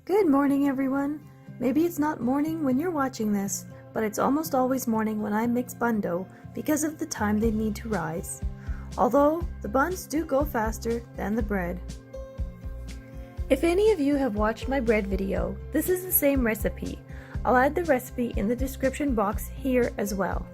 Good morning, everyone. Maybe it's not morning when you're watching this, but it's almost always morning when I mix bun dough because of the time they need to rise. Although, the buns do go faster than the bread. If any of you have watched my bread video, this is the same recipe. I'll add the recipe in the description box here as well.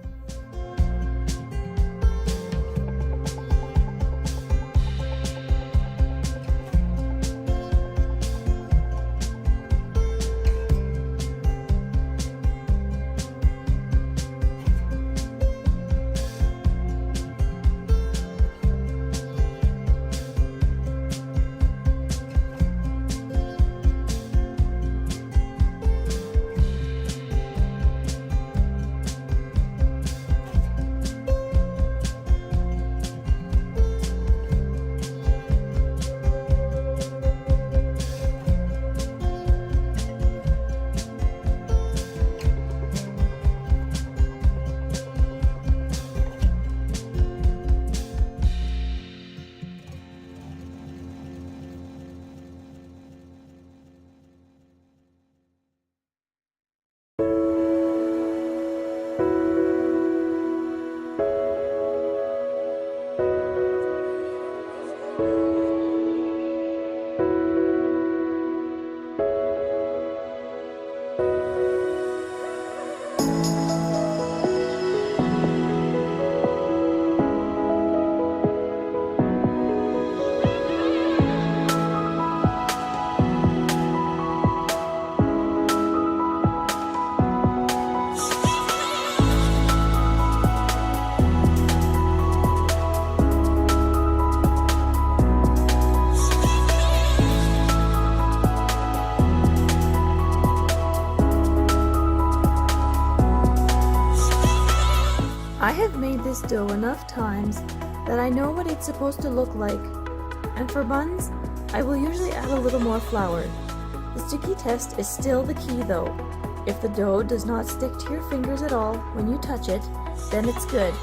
I have made this dough enough times that I know what it's supposed to look like, and for buns, I will usually add a little more flour. The sticky test is still the key though. If the dough does not stick to your fingers at all when you touch it, then it's good.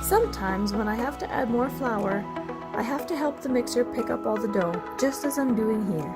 Sometimes when I have to add more flour, I have to help the mixer pick up all the dough, just as I'm doing here.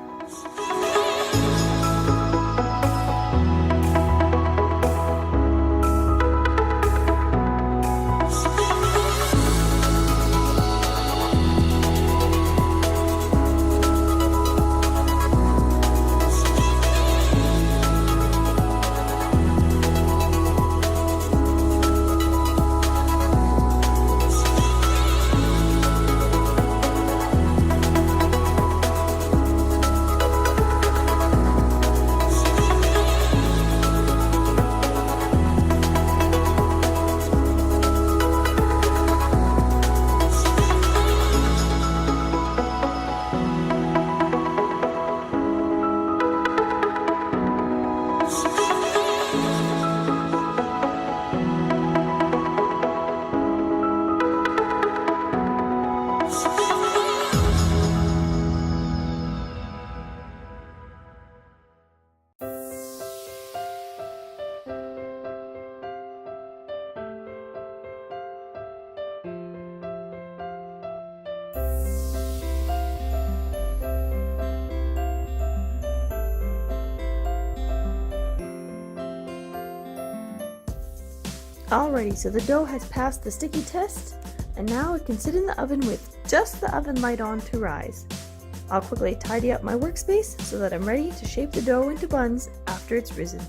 Alrighty, so the dough has passed the sticky test, and now it can sit in the oven with just the oven light on to rise. I'll quickly tidy up my workspace so that I'm ready to shape the dough into buns after it's risen.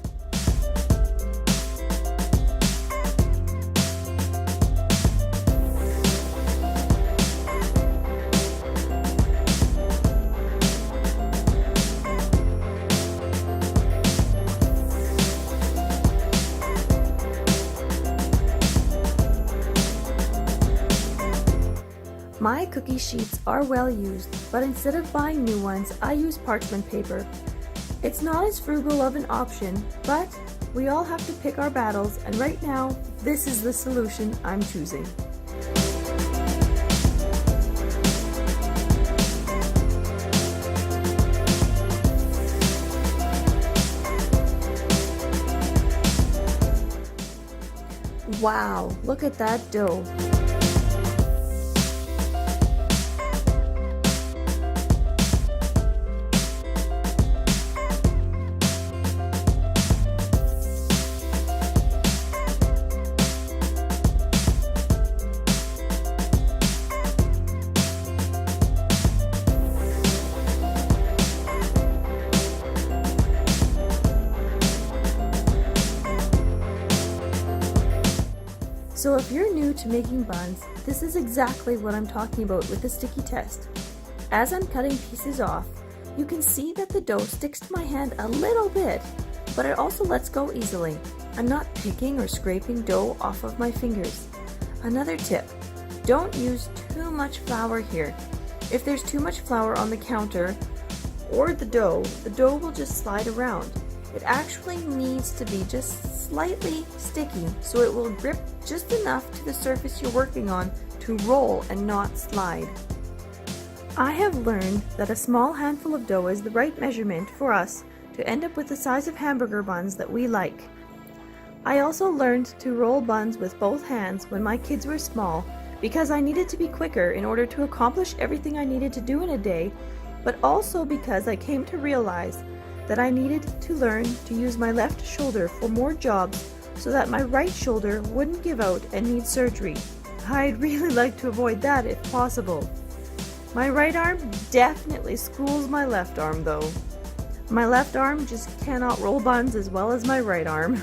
My cookie sheets are well used, but instead of buying new ones, I use parchment paper. It's not as frugal of an option, but we all have to pick our battles, and right now, this is the solution I'm choosing. Wow, look at that dough. to making buns, this is exactly what I'm talking about with the sticky test. As I'm cutting pieces off, you can see that the dough sticks to my hand a little bit, but it also lets go easily. I'm not picking or scraping dough off of my fingers. Another tip, don't use too much flour here. If there's too much flour on the counter or the dough will just slide around. It actually needs to be just slightly sticky so it will grip just enough to the surface you're working on to roll and not slide. I have learned that a small handful of dough is the right measurement for us to end up with the size of hamburger buns that we like. I also learned to roll buns with both hands when my kids were small because I needed to be quicker in order to accomplish everything I needed to do in a day, but also because I came to realize that I needed to learn to use my left shoulder for more jobs so that my right shoulder wouldn't give out and need surgery. I'd really like to avoid that if possible. My right arm definitely schools my left arm though. My left arm just cannot roll buns as well as my right arm.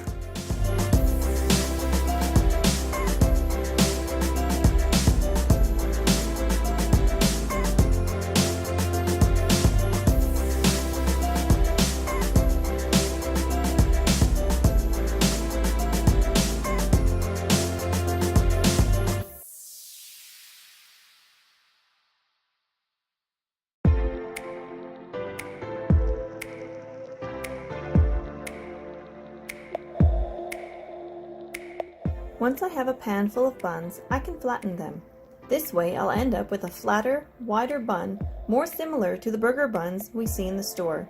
Once I have a pan full of buns, I can flatten them. This way I'll end up with a flatter, wider bun, more similar to the burger buns we see in the store.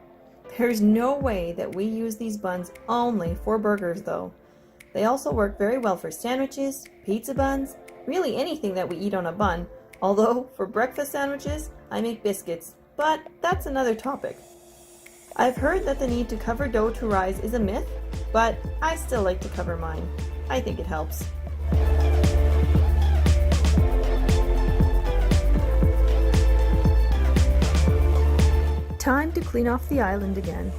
There's no way that we use these buns only for burgers though. They also work very well for sandwiches, pizza buns, really anything that we eat on a bun, although for breakfast sandwiches I make biscuits, but that's another topic. I've heard that the need to cover dough to rise is a myth, but I still like to cover mine. I think it helps. Time to clean off the island again.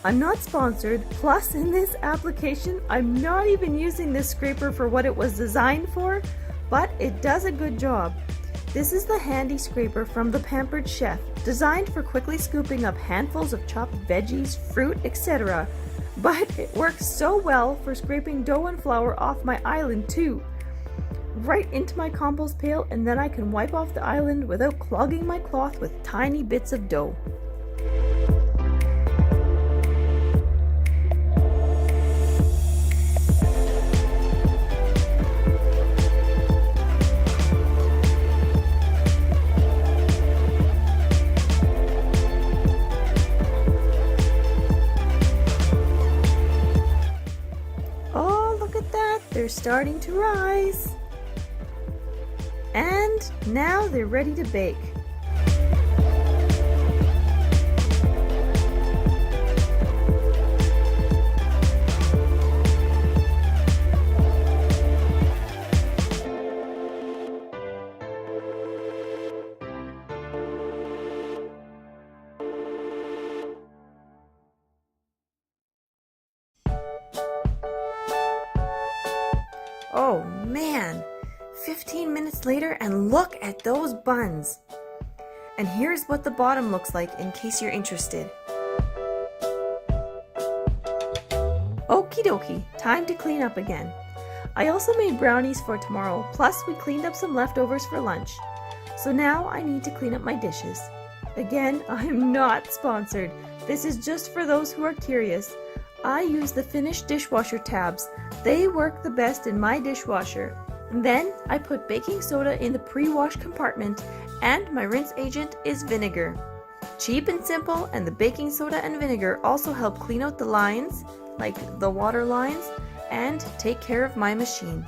I'm not sponsored, plus in this application I'm not even using this scraper for what it was designed for, but it does a good job. This is the handy scraper from the Pampered Chef, designed for quickly scooping up handfuls of chopped veggies, fruit, etc. But it works so well for scraping dough and flour off my island too. Right into my compost pail, and then I can wipe off the island without clogging my cloth with tiny bits of dough. They're starting to rise. And now they're ready to bake. Oh man, 15 minutes later and look at those buns. And here's what the bottom looks like in case you're interested. Okie dokie, time to clean up again. I also made brownies for tomorrow, plus we cleaned up some leftovers for lunch. So now I need to clean up my dishes. Again, I'm not sponsored. This is just for those who are curious. I use the Finnish dishwasher tabs. They work the best in my dishwasher. And then I put baking soda in the pre-wash compartment, and my rinse agent is vinegar. Cheap and simple, and the baking soda and vinegar also help clean out the lines, like the water lines, and take care of my machine.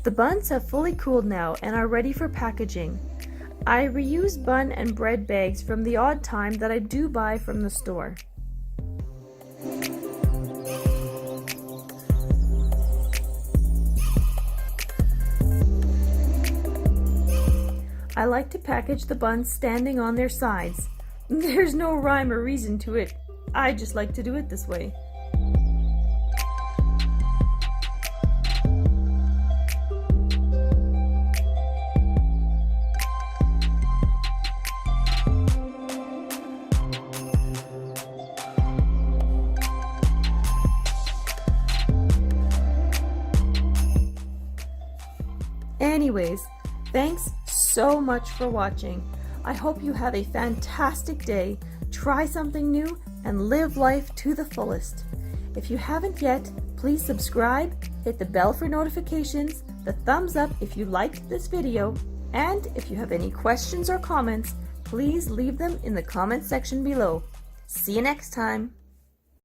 The buns have fully cooled now and are ready for packaging. I reuse bun and bread bags from the odd time that I do buy from the store. I like to package the buns standing on their sides. There's no rhyme or reason to it. I just like to do it this way. Anyways, thanks so much for watching. I hope you have a fantastic day, try something new, and live life to the fullest. If you haven't yet, please subscribe, hit the bell for notifications, the thumbs up if you liked this video, and if you have any questions or comments, please leave them in the comment section below. See you next time.